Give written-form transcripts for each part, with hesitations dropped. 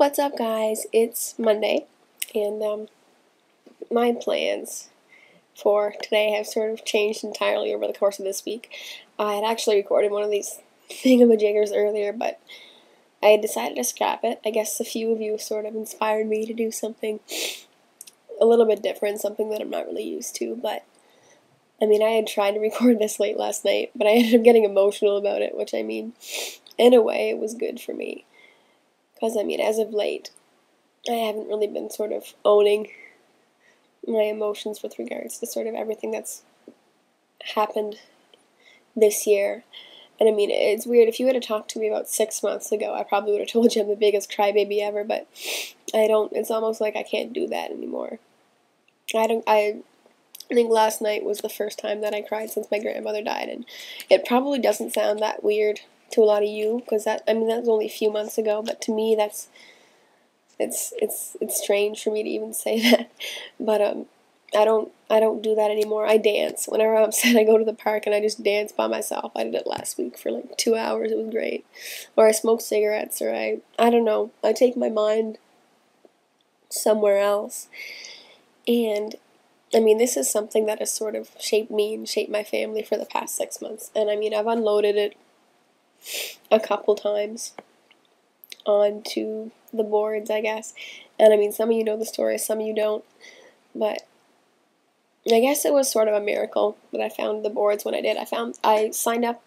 What's up, guys? It's Monday, and my plans for today have sort of changed entirely over the course of this week. I had actually recorded one of these thingamajiggers earlier, but I had decided to scrap it. I guess a few of you sort of inspired me to do something a little bit different, something that I'm not really used to, but I had tried to record this late last night, but I ended up getting emotional about it, which in a way, it was good for me. Because, as of late, I haven't really been sort of owning my emotions with regards to sort of everything that's happened this year. And, it's weird. If you had talked to me about 6 months ago, I probably would have told you I'm the biggest crybaby ever, but it's almost like I can't do that anymore. I think last night was the first time that I cried since my grandmother died, and it probably doesn't sound that weird to a lot of you, because that was only a few months ago, but to me it's strange for me to even say that. But I don't do that anymore. I dance. Whenever I'm upset, I go to the park and I just dance by myself. I did it last week for like 2 hours. It was great. Or I smoke cigarettes, or I don't know. I take my mind somewhere else. And this is something that has sort of shaped me and shaped my family for the past 6 months. And I've unloaded it a couple times onto the boards, I guess. And some of you know the story, some of you don't. But I guess it was sort of a miracle that I found the boards when I did. I signed up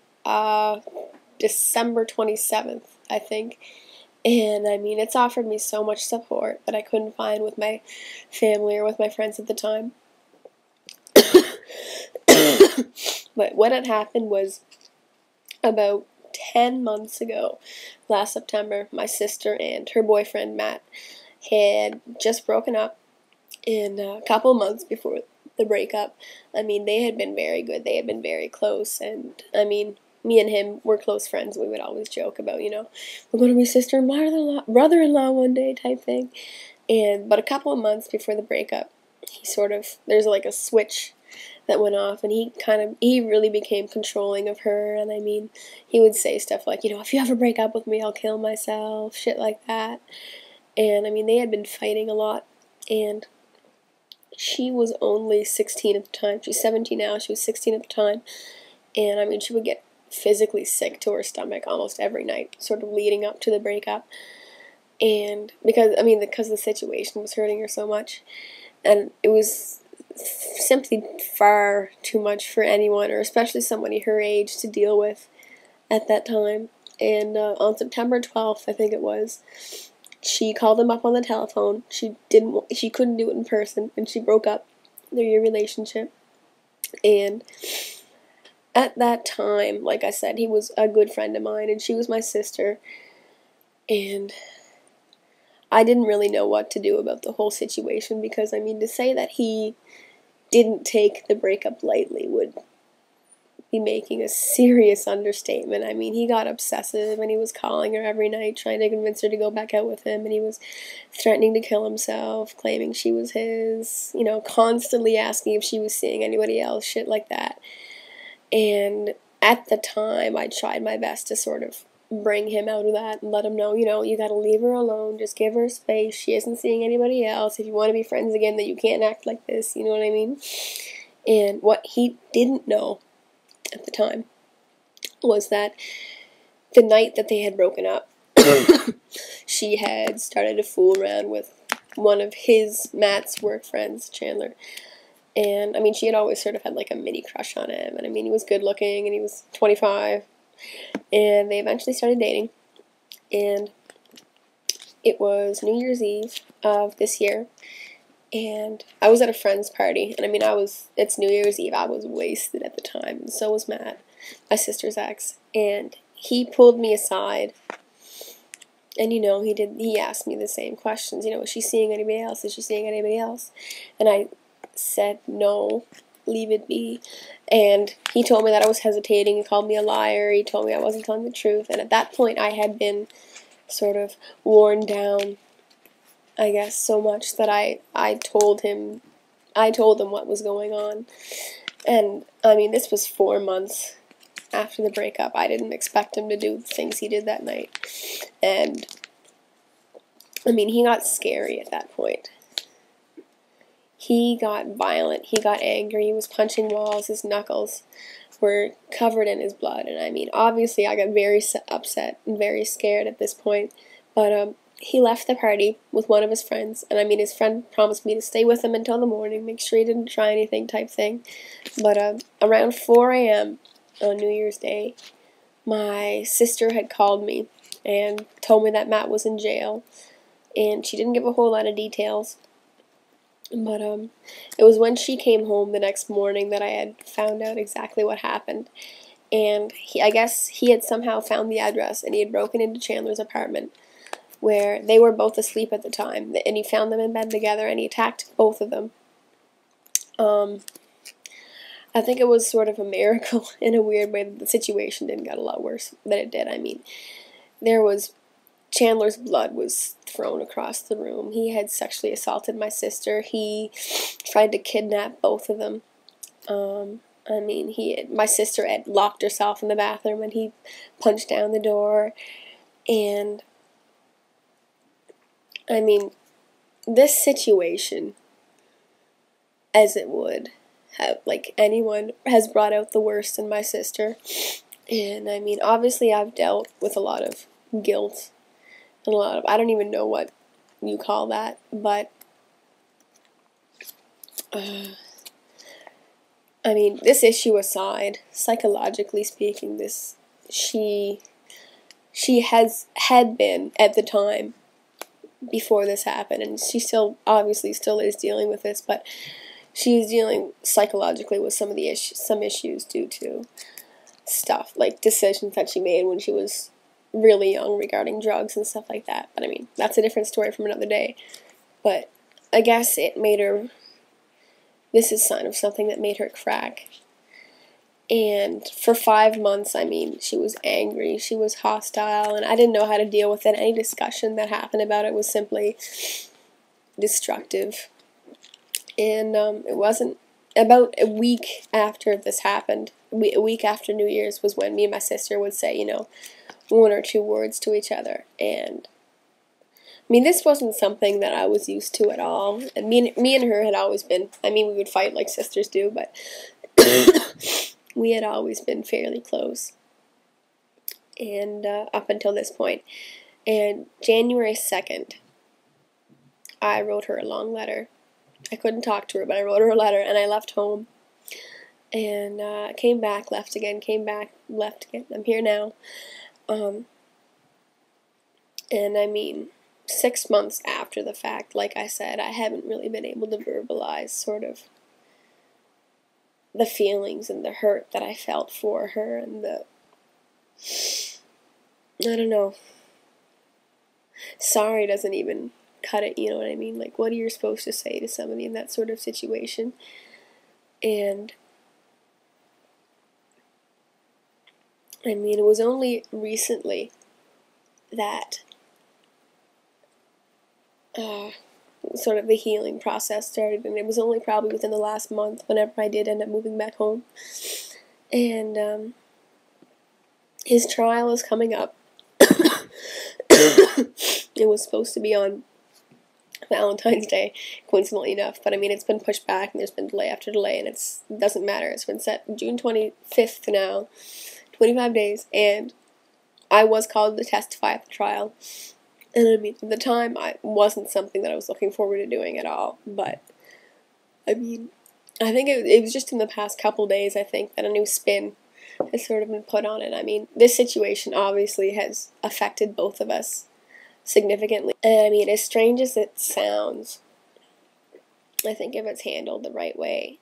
December 27th, I think. And it's offered me so much support that I couldn't find with my family or with my friends at the time. But what had happened was, about 10 months ago, last September, my sister and her boyfriend, Matt, had just broken up. And a couple months before the breakup, they had been very good. They had been very close. And, me and him were close friends. We would always joke about, we're going to be sister and brother-in-law one day type thing. But a couple of months before the breakup, there's like a switch that went off, and he really became controlling of her. And he would say stuff like, if you ever break up with me, I'll kill myself, shit like that. And they had been fighting a lot, and she was only 16 at the time. She's 17 now. She was 16 at the time. And she would get physically sick to her stomach almost every night, sort of leading up to the breakup. And because the situation was hurting her so much, and it was simply far too much for anyone, or especially somebody her age, to deal with at that time. And on September 12th, I think it was, she called him up on the telephone. She couldn't do it in person, and she broke up their relationship. And at that time, like I said, he was a good friend of mine, and she was my sister. And I didn't really know what to do about the whole situation, because, to say that he didn't take the breakup lightly would be making a serious understatement. He got obsessive, and he was calling her every night, trying to convince her to go back out with him, and he was threatening to kill himself, claiming she was his, constantly asking if she was seeing anybody else, shit like that. And at the time, I tried my best to sort of bring him out of that and let him know, you gotta leave her alone, just give her space, she isn't seeing anybody else. If you want to be friends again, then you can't act like this, you know what I mean? And what he didn't know at the time was that the night that they had broken up, she had started to fool around with one of Matt's work friends, Chandler. And, she had always sort of had like a mini crush on him, and he was good looking, and he was 25. And they eventually started dating, and it was New Year's Eve of this year, and I was at a friend's party, and it's New Year's Eve, I was wasted at the time, and so was Matt, my sister's ex, and he pulled me aside, and he asked me the same questions, is she seeing anybody else, is she seeing anybody else, and I said no, leave it be. And he told me that I was hesitating. He called me a liar. He told me I wasn't telling the truth. And at that point, I had been sort of worn down, I guess, so much that I told him what was going on. And this was 4 months after the breakup. I didn't expect him to do the things he did that night. And I mean, he got scary at that point. He got violent. He got angry. He was punching walls. His knuckles were covered in his blood. And I mean, obviously, I got very upset and very scared at this point. But he left the party with one of his friends. And I mean, his friend promised me to stay with him until the morning, make sure he didn't try anything type thing. But around 4 a.m. on New Year's Day, my sister had called me and told me that Matt was in jail. And she didn't give a whole lot of details. But it was when she came home the next morning that I had found out exactly what happened. And I guess he had somehow found the address, and he had broken into Chandler's apartment, where they were both asleep at the time. And he found them in bed together, and he attacked both of them. I think it was sort of a miracle in a weird way that the situation didn't get a lot worse than it did. I mean, Chandler's blood was thrown across the room. He had sexually assaulted my sister. He tried to kidnap both of them. I mean, my sister had locked herself in the bathroom and he punched down the door. And, I mean, this situation, as it would have, like, anyone has brought out the worst in my sister. And, I mean, obviously I've dealt with a lot of guilt. A lot of, I don't even know what you call that, but I mean, this issue aside, psychologically speaking, she had been at the time before this happened, and she obviously still is dealing with this, but she is dealing psychologically with some issues due to stuff like decisions that she made when she was really young regarding drugs and stuff like that. But I mean, that's a different story from another day. But I guess it made her, this is a sign of something that made her crack. And for 5 months, I mean, she was angry, she was hostile, and I didn't know how to deal with it. Any discussion that happened about it was simply destructive. And it wasn't about a week after this happened, a week after New Year's was when me and my sister would say, 1 or 2 words to each other. And I mean, this wasn't something that I was used to at all. And me and her had always been, I mean, we would fight like sisters do, but we had always been fairly close. And up until this point. And January 2nd, I wrote her a long letter. I couldn't talk to her, but I wrote her a letter, and I left home. And came back, left again, came back, left again. I'm here now. And I mean, 6 months after the fact, like I said, I haven't really been able to verbalize sort of the feelings and the hurt that I felt for her and I don't know. Sorry doesn't even cut it, you know what I mean? Like, what are you supposed to say to somebody in that sort of situation? And I mean, it was only recently that sort of the healing process started, and it was only probably within the last month whenever I did end up moving back home. And his trial is coming up. It was supposed to be on Valentine's Day, coincidentally enough, but I mean, it's been pushed back, and there's been delay after delay, and it doesn't matter. It's been set June 25th now, 25 days, and I was called to testify at the trial. And I mean, at the time, it wasn't something that I was looking forward to doing at all. But, I mean, I think it was just in the past couple days, I think, that a new spin has sort of been put on it. I mean, this situation obviously has affected both of us significantly. And I mean, as strange as it sounds, I think if it's handled the right way,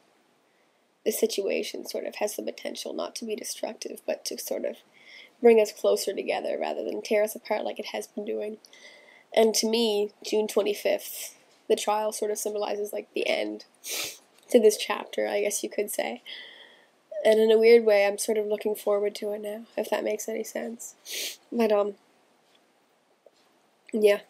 the situation sort of has the potential not to be destructive, but to sort of bring us closer together rather than tear us apart like it has been doing. And to me, June 25th, the trial sort of symbolizes like the end to this chapter, I guess you could say. And in a weird way, I'm sort of looking forward to it now, if that makes any sense. But, yeah.